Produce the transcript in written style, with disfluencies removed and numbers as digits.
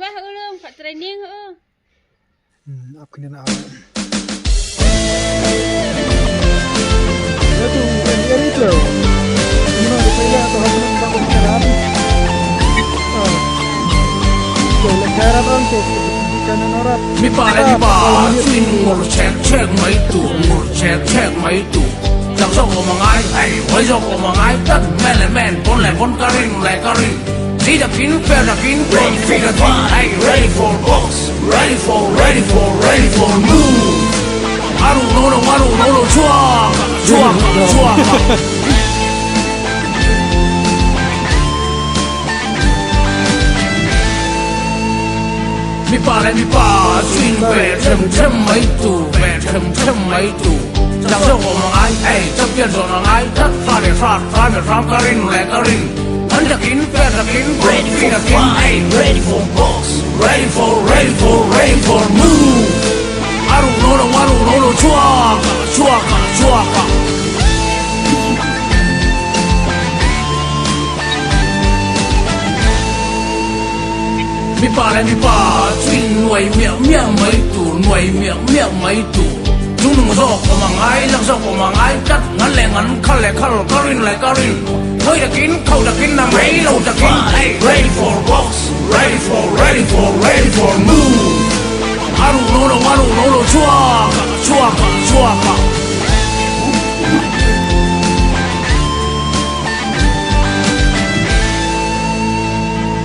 lah ulung, pak training Apa kena nak awak? Itu NDR itu. Mana ada payah atau harus nak berkerak? Kalau cara orang tu kanan orang. Mi pare mi pa, swing mur check mai tu, mur check mai tu. Chẳng cho của mga ai, với cho của mga ai, tất men là men, con karin lại karin. Đi đập kín, fair đập kín, con phi đập kín. Hey, ready for box, ready for move. Aru no, chua. Mi pa, swing về châm mấy tù, chẳng cho của mga ai, chấp nhận rồi mga ai, tất pha để phát karin lại karin. Hắn đập kín, fair đập kín, con phi đập kín. Hey, ready for box, ready for move. Aru no, chua. Mi pa, chuyên nuôi miệng mấy tủ. Chúng đừng có của mga ai, lăng sọc của mga ai, cắt ngắn lẹ khăn karin lại karin. Hơi đập kín, khâu đập kín nằm ấy lâu đập kín. Hey, ready for box, ready for move.